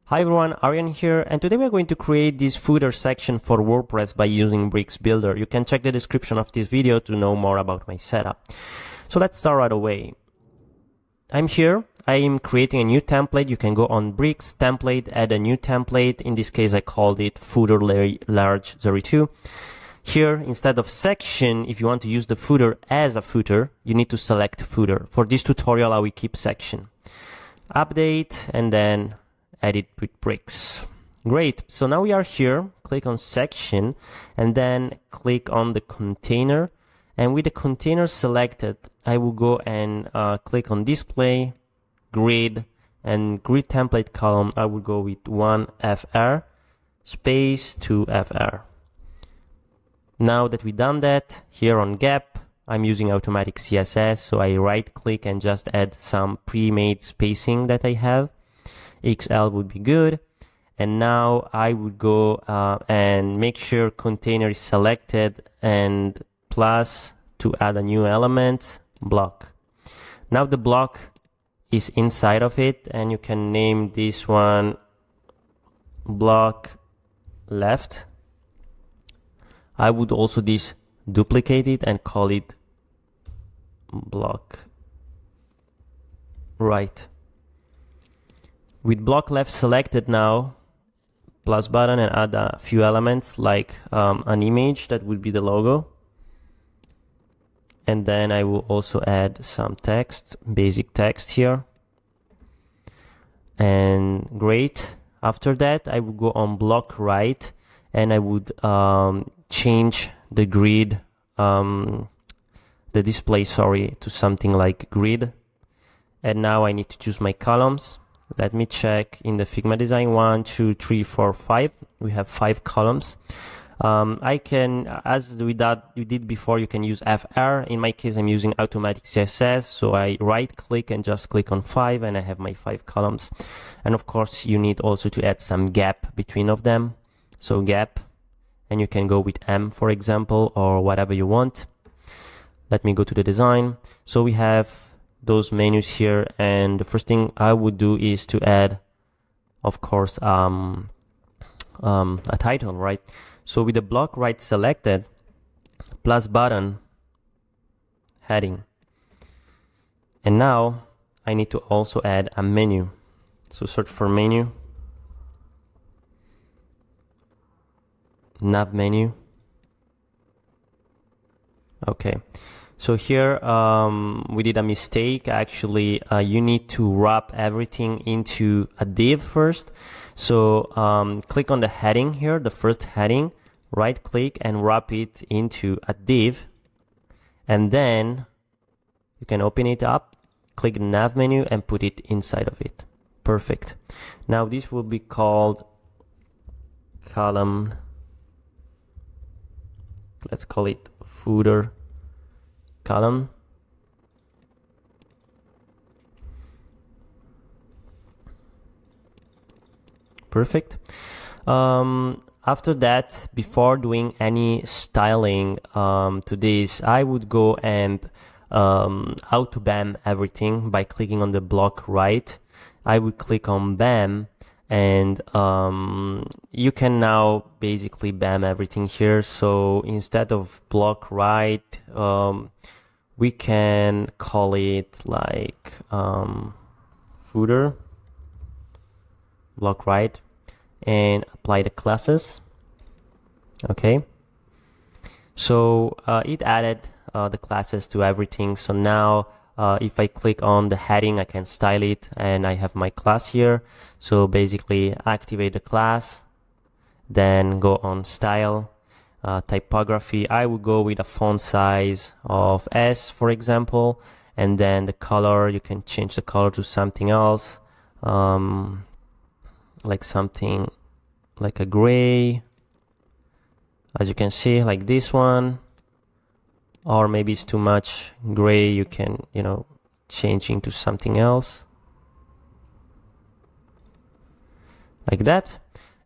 Hi everyone, Aryan here, and today we're going to create this footer section for WordPress by using Bricks Builder. You can check the description of this video to know more about my setup. So let's start right away. I'm here. I'm creating a new template. You can go on Bricks, Template, add a new template. In this case, I called it Footer Large 02. Here, instead of section, if you want to use the footer as a footer, you need to select footer. For this tutorial, I will keep section. Update, and then edit with bricks. Great. So now we are here. Click on section and then click on the container. And with the container selected, I will go and click on display, grid, and grid template column. I will go with 1FR space 2FR. Now that we've done that, here on gap, I'm using AutomaticCSS. So I right click and just add some pre-made spacing that I have. XL would be good. And now I would go and make sure container is selected and plus to add a new element, block. Now the block is inside of it, and you can name this one block left. I would also duplicate it and call it block right. With block left selected now, plus button, and add a few elements like an image that would be the logo. And then I will also add some text, basic text here. And great. After that, I will go on block right, and I would change the grid, the display, to something like grid. And now I need to choose my columns. Let me check in the Figma design. 1, 2, 3, 4, 5. We have 5 columns. I can, as we did before, you can use FR. In my case, I'm using AutomaticCSS. So I right click and just click on 5, and I have my 5 columns. And of course, you need also to add some gap between of them. So gap, and you can go with M, for example, or whatever you want. Let me go to the design. So we have those menus here, and the first thing I would do is to add, of course, a title, right? So with the block right selected, plus button, heading. And now I need to also add a menu. So search for menu, nav menu. Okay. So here we did a mistake. Actually, you need to wrap everything into a div first. So click on the heading here, the first heading, right click and wrap it into a div. And then you can open it up, click the nav menu and put it inside of it. Perfect. Now this will be called column. Let's call it footer column. Perfect. After that, before doing any styling to this, I would go and auto BAM everything by clicking on the block right. I would click on BAM, and you can now basically BAM everything here. So instead of block right, we can call it like footer block right, and apply the classes. Okay, so it added the classes to everything. So now if I click on the heading, I can style it, and I have my class here. So basically activate the class, then go on style, typography. I would go with a font size of S, for example, and then the color, you can change the color to something else, like something like a gray, as you can see, like this one. Or maybe it's too much gray, you can, change into something else like that.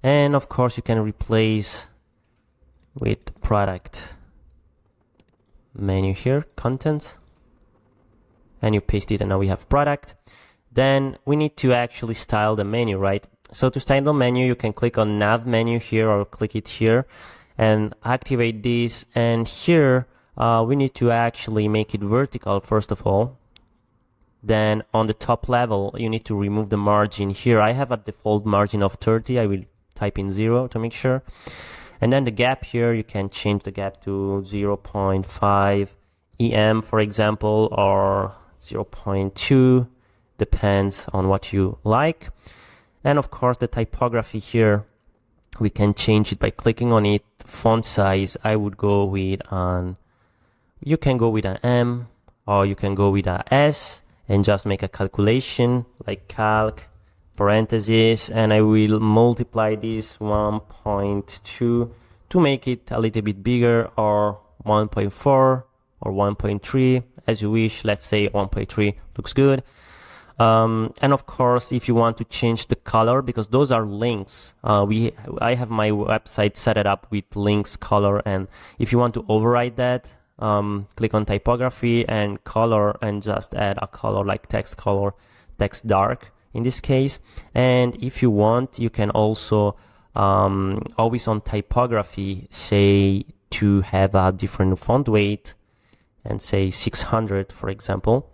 And of course you can replace with product menu here, content, and you paste it, and now we have product. Then we need to actually style the menu, right? So to style the menu, you can click on nav menu here or click it here and activate this. And here we need to actually make it vertical first of all. Then on the top level, you need to remove the margin. Here I have a default margin of 30. I will type in 0 to make sure. And then the gap here, you can change the gap to 0.5 EM, for example, or 0.2, depends on what you like. And of course, the typography here, we can change it by clicking on it. Font size, I would go with you can go with an M, or you can go with a S, and just make a calculation, like calc, parentheses, and I will multiply this 1.2 to make it a little bit bigger, or 1.4 or 1.3 as you wish. Let's say 1.3 looks good. And of course, if you want to change the color, because those are links, I have my website set it up with links color, and if you want to override that, click on typography and color and just add a color like text color, text dark in this case. And if you want, you can also always on typography say to have a different font weight and say 600, for example.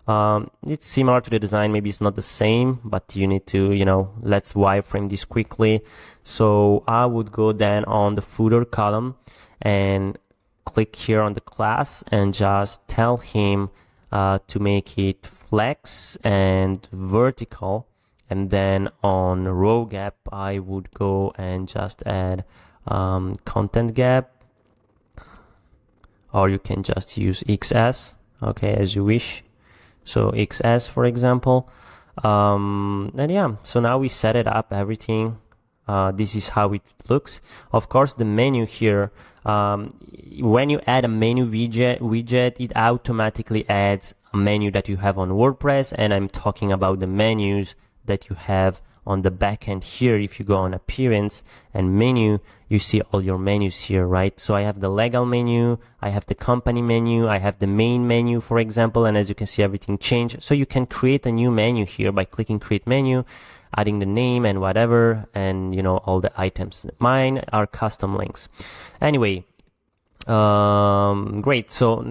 It's similar to the design, maybe it's not the same, but you need to, let's wireframe this quickly. So I would go then on the footer column and click here on the class and just tell him to make it flex and vertical. And then on row gap, I would go and just add content gap, or you can just use XS, okay, as you wish. So XS, for example. And yeah, so now we set it up, everything. This is how it looks. Of course, the menu here, when you add a menu widget, it automatically adds a menu that you have on WordPress. And I'm talking about the menus that you have on the backend here. If you go on appearance and menu, you see all your menus here, right? So I have the legal menu, I have the company menu, I have the main menu, for example, and as you can see, everything changed. So you can create a new menu here by clicking create menu, adding the name and whatever, and all the items. Mine are custom links. Anyway, great. So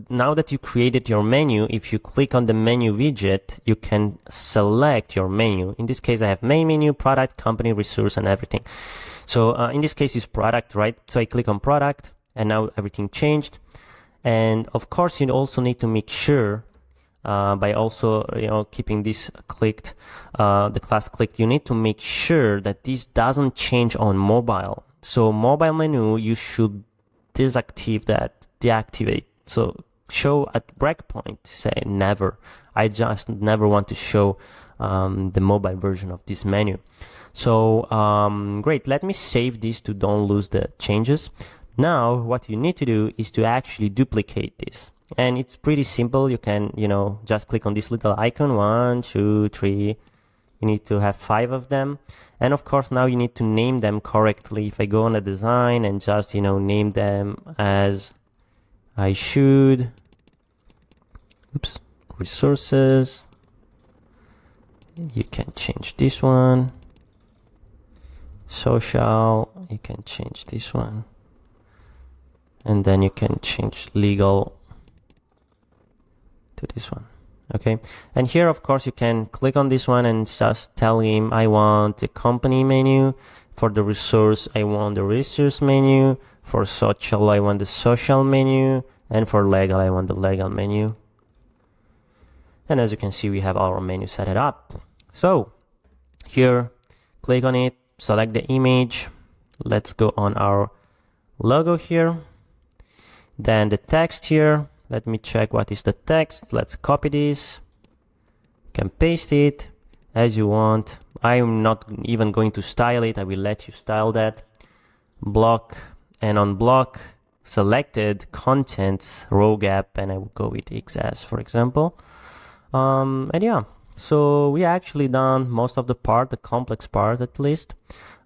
now that you created your menu, if you click on the menu widget, you can select your menu. In this case, I have main menu, product, company, resource, and everything. So in this case, it's product, right? So I click on product, and now everything changed. And of course, you also need to make sure by also keeping this clicked, the class clicked, you need to make sure that this doesn't change on mobile. So mobile menu, you should deactivate. So show at breakpoint, say never. I just never want to show the mobile version of this menu. So great, let me save this to don't lose the changes. Now what you need to do is to actually duplicate this, and it's pretty simple. You can just click on this little icon, 1, 2, 3. You need to have 5 of them. And of course, now you need to name them correctly. If I go on the design and just, name them as I should, resources, you can change this one. Social, you can change this one. And then you can change legal to this one. Okay, and here of course you can click on this one and just tell him I want the company menu. For the resource, I want the resource menu. For social, I want the social menu. And for legal, I want the legal menu. And as you can see, we have our menu set it up. So here, click on it, select the image. Let's go on our logo here. Then the text here. Let me check what is the text. Let's copy this. You can paste it as you want. I'm not even going to style it. I will let you style that. Block, and on block, selected content row gap, and I will go with XS, for example. And yeah, So we actually done most of the part, the complex part at least.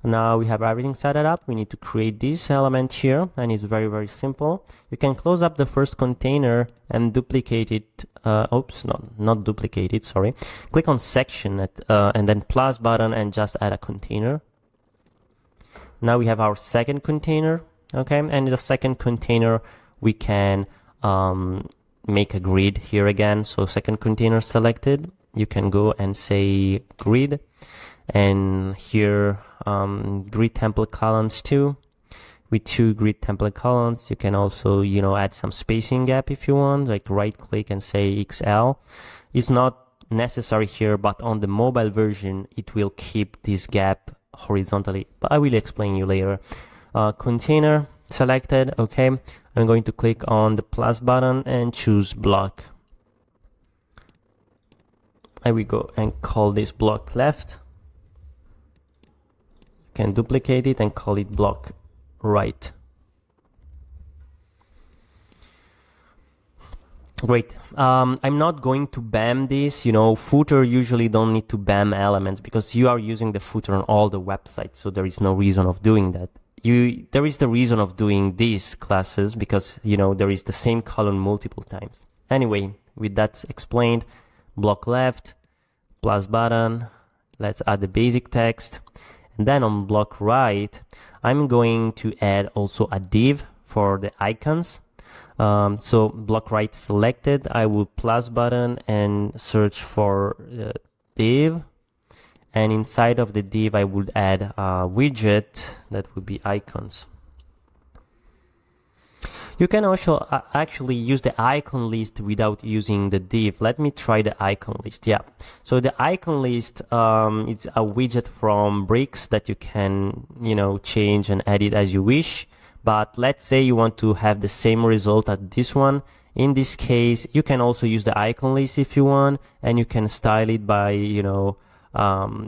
Now we have everything set up. We need to create this element here, and it's very, very simple. You can close up the first container and duplicate it. Oops, no, not duplicate it, sorry. Click on section and then plus button and just add a container. Now we have our second container, okay? And in the second container, we can make a grid here again. So second container selected. You can go and say grid, and here grid template columns too. With 2 grid template columns, you can also, you know, add some spacing gap if you want, like right click and say XL. It's not necessary here, but on the mobile version, it will keep this gap horizontally, but I will explain you later. Container selected, okay. I'm going to click on the plus button and choose block. I will go and call this block left. You can duplicate it and call it block right. Great. I'm not going to BAM this, you know, footer usually don't need to BAM elements because you are using the footer on all the websites, so there is no reason of doing that. There is the reason of doing these classes because, you know, there is the same column multiple times. Anyway, with that explained, block left, plus button, let's add the basic text, and then on block right, I'm going to add also a div for the icons. So block right selected, I will plus button and search for div, and inside of the div I would add a widget that would be icons. You can also actually use the icon list without using the div. Let me try the icon list. Yeah, so the icon list is a widget from Bricks that you can, you know, change and edit as you wish. But let's say you want to have the same result as this one. In this case, you can also use the icon list if you want, and you can style it by, you know,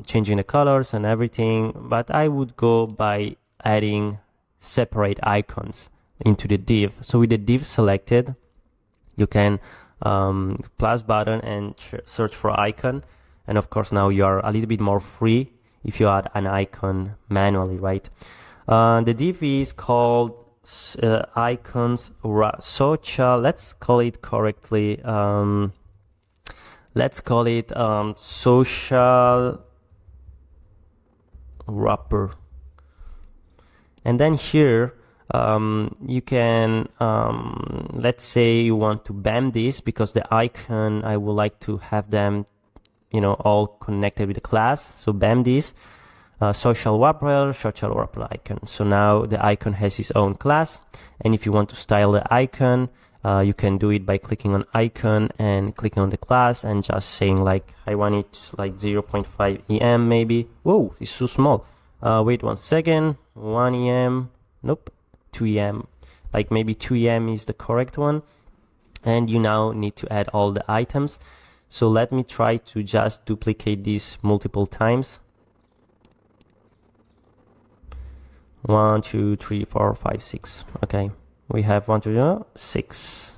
changing the colors and everything. But I would go by adding separate icons into the div. So with the div selected, you can plus button and search for icon. And of course, now you are a little bit more free if you add an icon manually, right? The div is called icons social. Let's call it correctly. Let's call it social wrapper. And then here you can let's say you want to BAM this because the icon I would like to have them, you know, all connected with the class. So BAM this. Social wrapper icon. So now the icon has its own class, and if you want to style the icon, you can do it by clicking on icon and clicking on the class and just saying like I want it like 0.5 em maybe. Whoa, it's so small. Wait 1 second. 1 em. Nope. 2 em. Like maybe 2 em is the correct one. And you now need to add all the items. So let me try to just duplicate this multiple times. 1, 2, 3, 4, 5, 6. Okay, we have 1, 2, 6.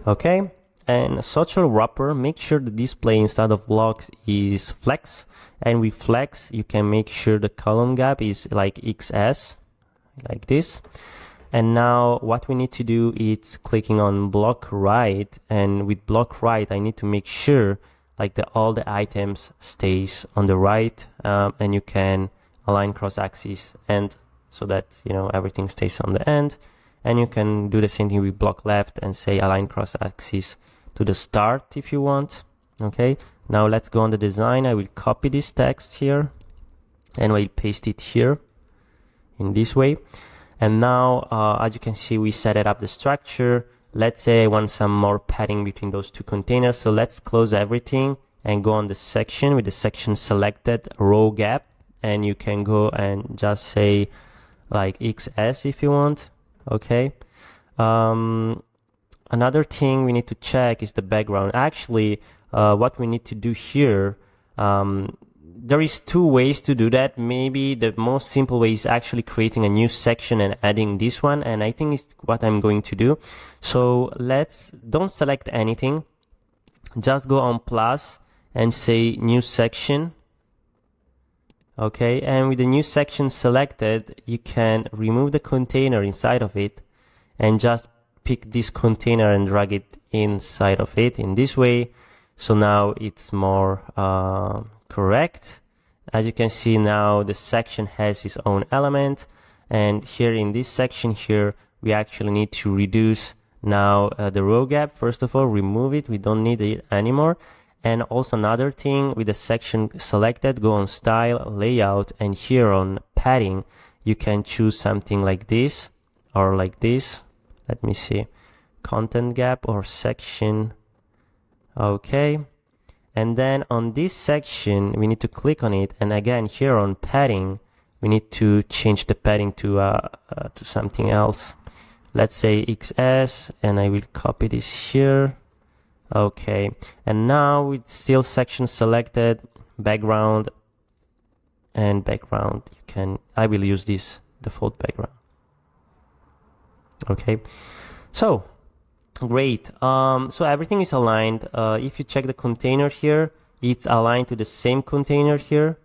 Okay, and social wrapper, make sure the display instead of blocks is flex, and with flex you can make sure the column gap is like XS, like this. And now what we need to do is clicking on block right, and with block right I need to make sure like all the items stays on the right, and you can align cross axis, and so that, you know, everything stays on the end. And you can do the same thing with block left and say align cross axis to the start if you want. Okay, now let's go on the design. I will copy this text here and we'll paste it here in this way. And now as you can see, we set it up the structure. Let's say I want some more padding between those two containers, so let's close everything and go on the section with the section selected, row gap, and you can go and just say like XS if you want. Okay, another thing we need to check is the background. Actually, what we need to do here, there is 2 ways to do that. Maybe the most simple way is actually creating a new section and adding this one, and I think it's what I'm going to do. So don't select anything, just go on plus and say new section. Okay, and with the new section selected, you can remove the container inside of it and just pick this container and drag it inside of it in this way. So now it's more correct. As you can see now, the section has its own element, and here in this section here, we actually need to reduce now the row gap. First of all, remove it, we don't need it anymore. And also another thing, with the section selected, go on style, layout, and here on padding, you can choose something like this or like this. Let me see, content gap or section. Okay, and then on this section we need to click on it, and again here on padding we need to change the padding to something else. Let's say XS, and I will copy this here. Okay, and now with still section selected, background and background, I will use this default background. Okay, so great. So everything is aligned. If you check the container here, it's aligned to the same container here.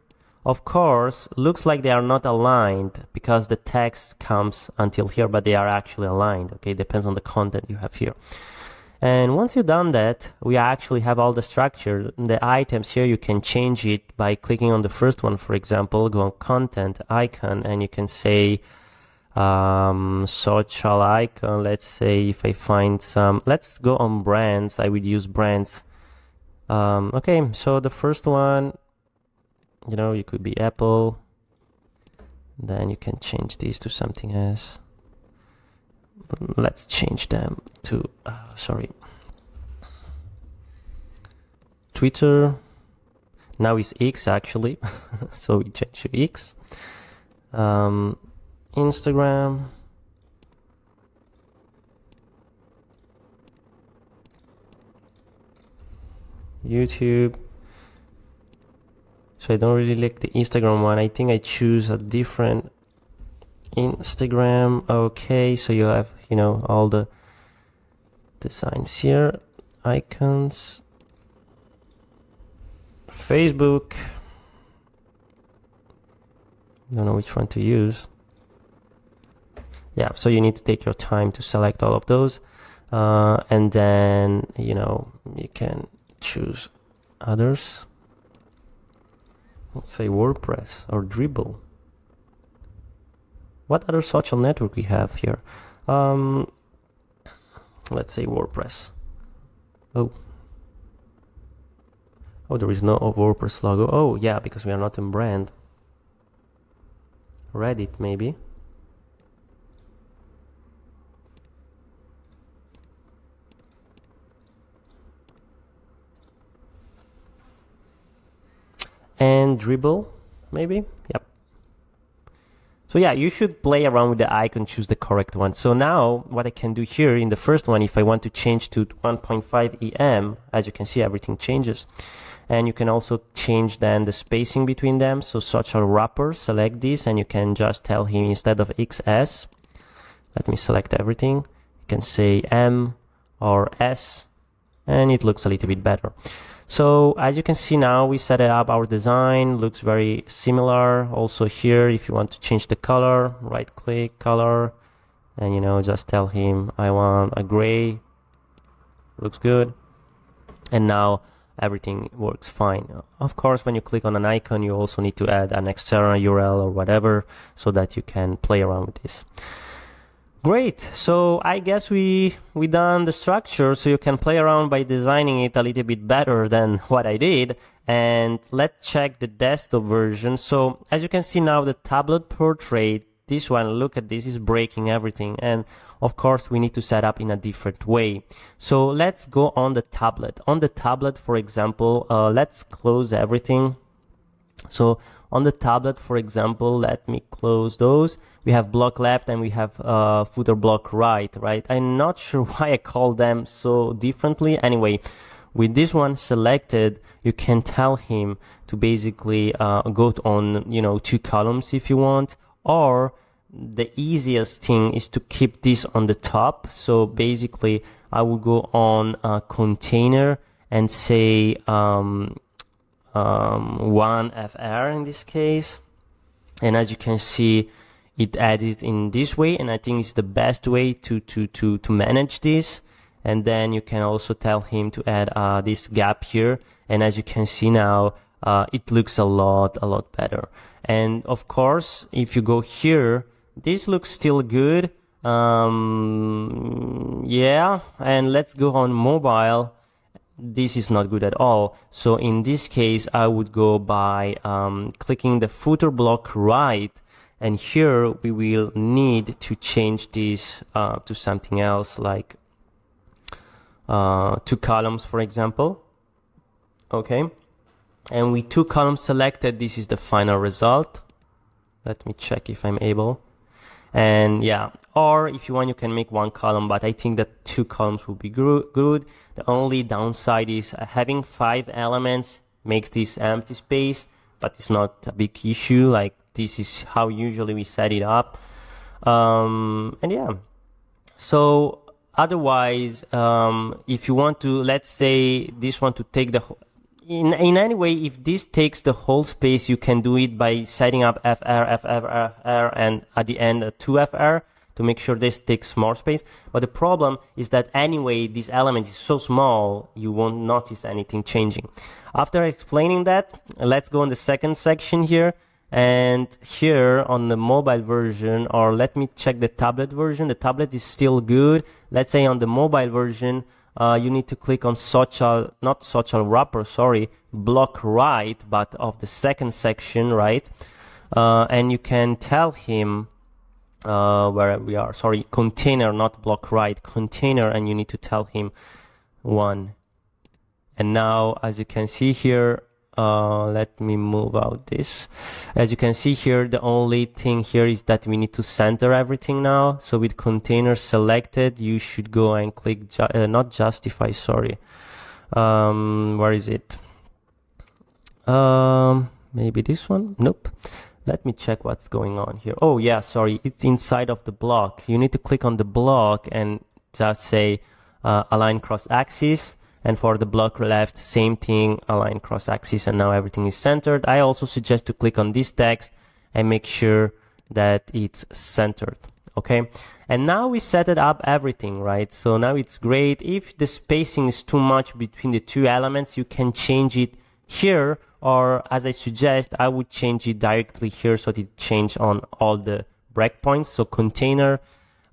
Of course, looks like they are not aligned because the text comes until here, but they are actually aligned. Okay, depends on the content you have here. And once you've done that, we actually have all the structure. The items here, you can change it by clicking on the first one, for example, go on content icon, and you can say social icon. Let's say if I find some, let's go on brands, I would use brands. Okay, so the first one, you know, you could be Apple, then you can change these to something else. Let's change them to Twitter. Now it's X actually. So we change to X. Instagram, YouTube. So I don't really like the Instagram one. I think I choose a different Instagram. Okay, so you have, you know, all the designs here, icons. Facebook, don't know which one to use. Yeah, so you need to take your time to select all of those, and then, you know, you can choose others. Let's say WordPress or Dribble. What other social network we have here? Let's say WordPress. Oh, there is no WordPress logo. Oh, yeah, because we are not in brand. Reddit, maybe. And Dribble, maybe. Yep. So yeah, you should play around with the icon, choose the correct one. So now what I can do here in the first one, if I want to change to 1.5 EM, as you can see, everything changes. And you can also change then the spacing between them. So social wrapper, select this, and you can just tell him instead of XS, let me select everything. You can say M or S, and it looks a little bit better. So as you can see now, we set up our design, looks very similar. Also here, if you want to change the color, right click, color, and, you know, just tell him I want a gray, looks good. And now everything works fine. Of course, when you click on an icon, you also need to add an external URL or whatever so that you can play around with this. Great, so I guess we done the structure, so you can play around by designing it a little bit better than what I did. And let's check the desktop version. So as you can see now, the tablet portrait, this one, look at this, is breaking everything. And of course, we need to set up in a different way. So let's go on the tablet. On the tablet, for example, let's close everything. So on the tablet, for example, let me close those. We have block left and we have footer block right? I'm not sure why I call them so differently. Anyway, with this one selected, you can tell him to basically go on, you know, 2 columns if you want, or the easiest thing is to keep this on the top. So basically, I will go on a container and say 1 FR in this case. And as you can see, it adds it in this way, and I think it's the best way to manage this. And then you can also tell him to add this gap here, and as you can see now, it looks a lot better. And of course, if you go here, this looks still good. Yeah, and let's go on mobile. This is not good at all. So in this case, I would go by clicking the footer block right, and here we will need to change this to something else, like 2 columns, for example. Okay, and with 2 columns selected, this is the final result. Let me check if I'm able. And yeah, or if you want, you can make 1 column, but I think that 2 columns will be good. The only downside is having 5 elements makes this empty space, but it's not a big issue. Like, this is how usually we set it up. And yeah, so otherwise, if you want to, let's say this one to take the in any way, if this takes the whole space, you can do it by setting up FR, and at the end 2FR to make sure this takes more space. But the problem is that anyway, this element is so small, you won't notice anything changing. After explaining that, let's go on the second section here. And here on the mobile version, or let me check the tablet version. The tablet is still good. Let's say on the mobile version, you need to click on not social wrapper, sorry, block right, but of the second section, right? And you can tell him where we are, sorry, container, not block right, container, and you need to tell him 1. And now, as you can see here, let me move out this. As you can see here, the only thing here is that we need to center everything now. So with container selected, you should go and click not justify, sorry. Where is it? Maybe this one? Nope. Let me check what's going on here. Oh yeah, sorry, it's inside of the block. You need to click on the block and just say align cross axis. And for the block left, same thing, align cross axis, and now everything is centered. I also suggest to click on this text and make sure that it's centered. Okay, and now we set it up everything, right? So now it's great. If the spacing is too much between the 2 elements, you can change it here, or as I suggest, I would change it directly here so that it change on all the breakpoints. So container,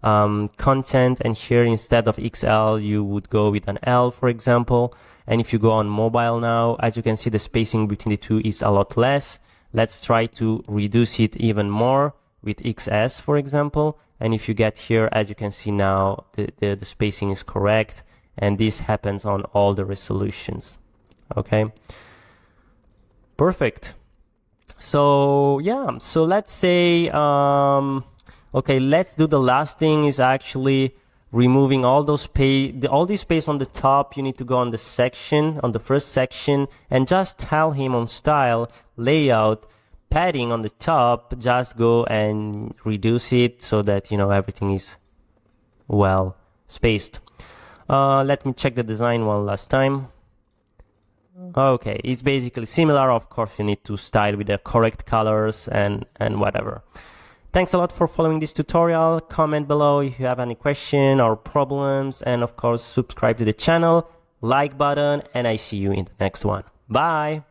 content, and here instead of XL you would go with an L, for example. And if you go on mobile now, as you can see, the spacing between the 2 is a lot less. Let's try to reduce it even more with XS, for example. And if you get here, as you can see now, the spacing is correct, and this happens on all the resolutions. Okay, perfect. So yeah, so let's say okay, let's do the last thing, is actually removing all those all this space on the top. You need to go on the section, on the first section, and just tell him on style, layout, padding on the top, just go and reduce it so that, you know, everything is well spaced. Let me check the design one last time. Okay, it's basically similar. Of course, you need to style with the correct colors and whatever. Thanks a lot for following this tutorial. Comment below if you have any question or problems, and of course subscribe to the channel, like button, and I see you in the next one. Bye!